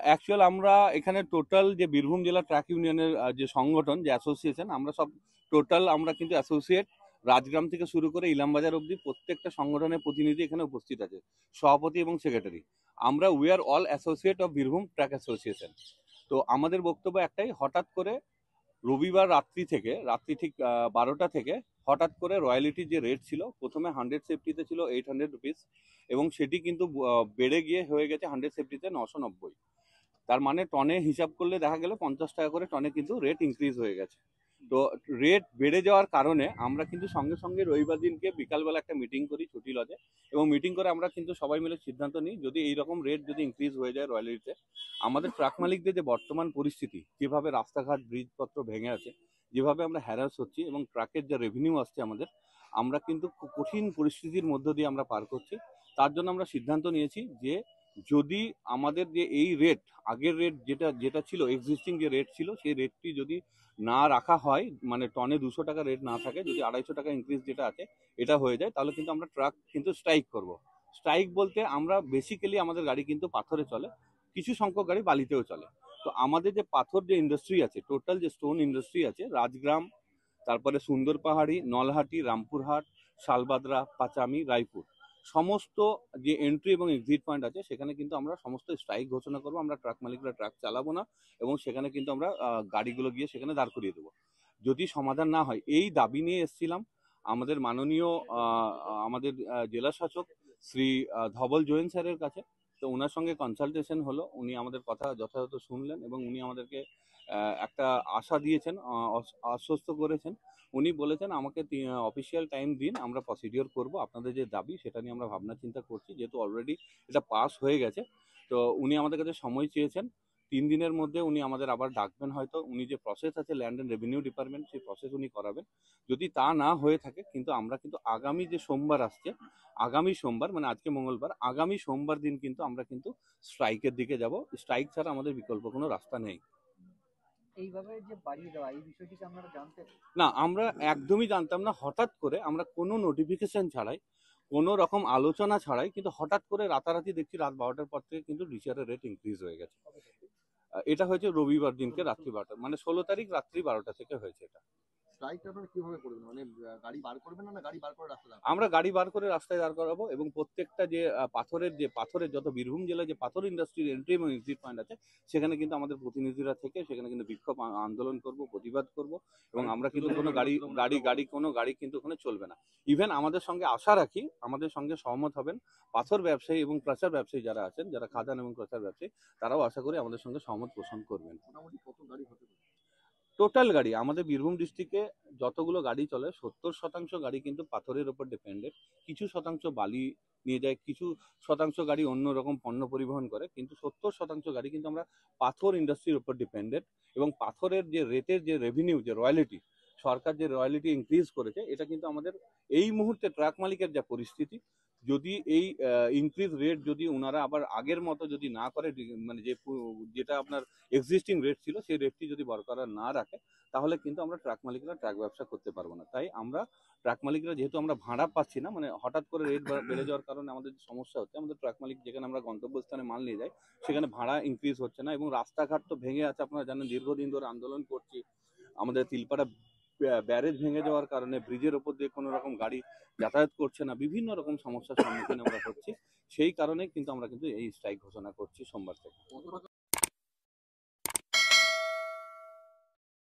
Actual আমরা এখানে total যে বীরভূম জেলা ট্রাক ইউনিয়নের যে সংগঠন, যে অ্যাসোসিয়েশন, আমরা সব টোটাল আমরা কিন্তু অ্যাসোসিয়েট রাজগ্রাম থেকে শুরু করে ইলামবাজার অবধি প্রত্যেকটা সংগঠনের প্রতিনিধি এখানে উপস্থিত আছে, সভাপতি এবং সেক্রেটারি। আমরা we are all associate of Birbhum truck association. তো আমাদের বক্তব্য একটাই, হঠাৎ করে রবিবার রাত্রি ঠিক 12টা থেকে হঠাৎ করে রয়্যালিটির যে রেট ছিল, প্রথমে 100 সেফটিতে ছিল 800 রুপিস, এবং সেটি কিন্তু বেড়ে গিয়ে হয়ে গেছে 100 সেফটিতে 990। তার মানে টনে হিসাব করলে দেখা গেল 50 টাকা করে টনে কিন্তু রেট ইনক্রিজ হয়ে গেছে। তো রেট বেড়ে যাওয়ার কারণে আমরা কিন্তু সঙ্গে সঙ্গে রবিবার দিনকে বিকালবেলা একটা মিটিং করি ছুটি লজে, এবং মিটিং করে আমরা কিন্তু সবাই মিলে সিদ্ধান্ত নিই, যদি এইরকম রেট যদি ইনক্রিজ হয়ে যায় রয়্যালিটিতে, আমাদের ট্রাক মালিকদের যে বর্তমান পরিস্থিতি, যেভাবে রাস্তাঘাট ব্রিজপত্র ভেঙে আছে, যেভাবে আমরা হ্যারাস হচ্ছি এবং ট্রাকের যে রেভিনিউ আসছে আমাদের, আমরা কিন্তু কঠিন পরিস্থিতির মধ্য দিয়ে আমরা পার করছি। তার জন্য আমরা সিদ্ধান্ত নিয়েছি যে যদি আমাদের যে এই রেট, আগের রেট যেটা যেটা ছিল, এক্সিস্টিং যে রেট ছিল, সেই রেটটি যদি না রাখা হয়, মানে টনে 200 টাকা রেট না থাকে, যদি 250 টাকা ইনক্রিজ যেটা আছে এটা হয়ে যায়, তাহলে কিন্তু আমরা ট্রাক কিন্তু স্ট্রাইক করব। স্ট্রাইক বলতে আমরা বেসিক্যালি আমাদের গাড়ি কিন্তু পাথরে চলে, কিছু সংখ্যক গাড়ি বালিতেও চলে। তো আমাদের যে পাথর যে ইন্ডাস্ট্রি আছে, টোটাল যে স্টোন ইন্ডাস্ট্রি আছে, রাজগ্রাম, তারপরে সুন্দর পাহাড়ি, নলহাটি, রামপুরহাট, শালবাদরা, পাচামি, রায়পুর, সমস্ত যে এন্ট্রি এবং এক্সিট পয়েন্ট আছে, সেখানে কিন্তু আমরা সমস্ত স্ট্রাইক ঘোষণা করবো। আমরা ট্রাক মালিকরা ট্রাক চালাবো না, এবং সেখানে কিন্তু আমরা গাড়িগুলো গিয়ে সেখানে দাঁড় করিয়ে দেবো। যদি সমাধান না হয়, এই দাবি নিয়ে এসেছিলাম আমাদের মাননীয় আমাদের জেলা শাসক শ্রী ধবল জৈন স্যারের কাছে। তো ওনার সঙ্গে কনসালটেশন হলো, উনি আমাদের কথা যথাযথ শুনলেন এবং উনি আমাদেরকে একটা আশা দিয়েছেন, আশ্বস্ত করেছেন। উনি বলেছেন আমাকে অফিসিয়াল টাইম দিন, আমরা প্রসিডিওর করব, আপনাদের যে দাবি সেটা নিয়ে আমরা ভাবনা চিন্তা করছি, যেহেতু অলরেডি এটা পাস হয়ে গেছে। তো উনি আমাদের কাছে সময় চেয়েছেন, 3 দিনের মধ্যে উনি আমাদের আবার ডাকবেন হয়তো। উনি যে প্রসেস আছে ল্যান্ড অ্যান্ড রেভিনিউ ডিপার্টমেন্ট, সেই প্রসেস উনি করাবেন। যদি তা না হয়ে থাকে, কিন্তু আমরা কিন্তু আগামী যে সোমবার আসছে, আগামী সোমবার মানে আজকে মঙ্গলবার, আগামী সোমবার দিন কিন্তু আমরা কিন্তু স্ট্রাইকের দিকে যাব। স্ট্রাইক ছাড়া আমাদের বিকল্প কোনো রাস্তা নেই। এইভাবে যে বাড়িয়ে দেওয়া, এই বিষয়টিকে আপনারা জানতেন না, আমরা একদমই জানতাম না। হঠাৎ করে আমরা কোনো নোটিফিকেশন ছাড়াই, কোনো রকম আলোচনা ছাড়াই, কিন্তু হঠাৎ করে রাতারাতি দেখছি রাত 12টার পর থেকে কিন্তু ডিসিআরের রেট ইনক্রিজ হয়ে গেছে। এটা হয়েছে রবিবার দিনকে রাত্রি 12টা, মানে 16 তারিখ রাত্রি 12টা থেকে হয়েছে এটা। স্ট্রাইকটা আপনারা কিভাবে করবেন? মানে গাড়ি বার করবেন না গাড়ি বার করে রাস্তা দাঁড় আমরা গাড়ি বার করে রাস্তায় দাঁড় করাবো, এবং প্রত্যেকটা যে পাথরের যত বীরভূম জেলায় যে পাথর ইন্ডাস্ট্রির এন্ট্রি এবং এক্সিট পয়েন্ট আছে, সেখানে কিন্তু আমাদের প্রতিনিধিরা থেকে সেখানে কিন্তু বিক্ষোভ আন্দোলন করব, প্রতিবাদ করব, এবং আমরা কিন্তু কোনো গাড়ি কিন্তু ওখানে চলবে না। ইভেন আমাদের সঙ্গে আশা রাখি, আমাদের সঙ্গে সহমত হবেন পাথর ব্যবসায়ী এবং ক্রাশার ব্যবসায়ী যারা আছেন, যারা খাদান এবং ক্রাশার ব্যবসায়ী, তারাও আশা করি আমাদের সঙ্গে সহমত পোষণ করবেন। মোটামুটি কত গাড়ি হতে পারে? টোটাল গাড়ি আমাদের বীরভূম ডিস্ট্রিক্টে যতগুলো গাড়ি চলে, 70% গাড়ি কিন্তু পাথরের উপর ডিপেন্ডেন্ট। কিছু শতাংশ বালি নিয়ে যায়, কিছু শতাংশ গাড়ি অন্য রকম পণ্য পরিবহন করে, কিন্তু 70% গাড়ি কিন্তু আমরা পাথর ইন্ডাস্ট্রির উপর ডিপেন্ডেন্ট। এবং পাথরের যে রেটের যে রেভিনিউ, যে রয়্যালিটি, সরকার যে রয়্যালিটি ইনক্রিজ করেছে, এটা কিন্তু আমাদের এই মুহূর্তে ট্রাক মালিকের যা পরিস্থিতি, যদি এই ইনক্রিজ রেট যদি ওনারা আবার আগের মতো যদি না করে, মানে যেটা আপনার এক্সিস্টিং রেট ছিল, সেই রেটটি যদি বরকরার না রাখে, তাহলে কিন্তু আমরা ট্রাক মালিকরা ট্রাক ব্যবসা করতে পারবো না। তাই আমরা ট্রাক মালিকরা, যেহেতু আমরা ভাড়া পাচ্ছি না, মানে হঠাৎ করে রেট বেড়ে যাওয়ার কারণে আমাদের যে সমস্যা হচ্ছে, আমাদের ট্রাক মালিক যেখানে আমরা গন্তব্যস্থানে মাল নিয়ে যাই, সেখানে ভাড়া ইনক্রিজ হচ্ছে না, এবং রাস্তাঘাট তো ভেঙে আছে, আপনারা জানেন, দীর্ঘদিন ধরে আন্দোলন করছি। আমাদের তিলপাড়া ব্যারেজ ভেঙে যাওয়ার কারণে ব্রিজের ওপর দিয়ে কোনো রকম গাড়ি যাতায়াত করছে না, বিভিন্ন রকম সমস্যার সম্মুখীন আমরা হচ্ছি। সেই কারণে কিন্তু আমরা কিন্তু এই স্ট্রাইক ঘোষণা করছি সোমবার থেকে।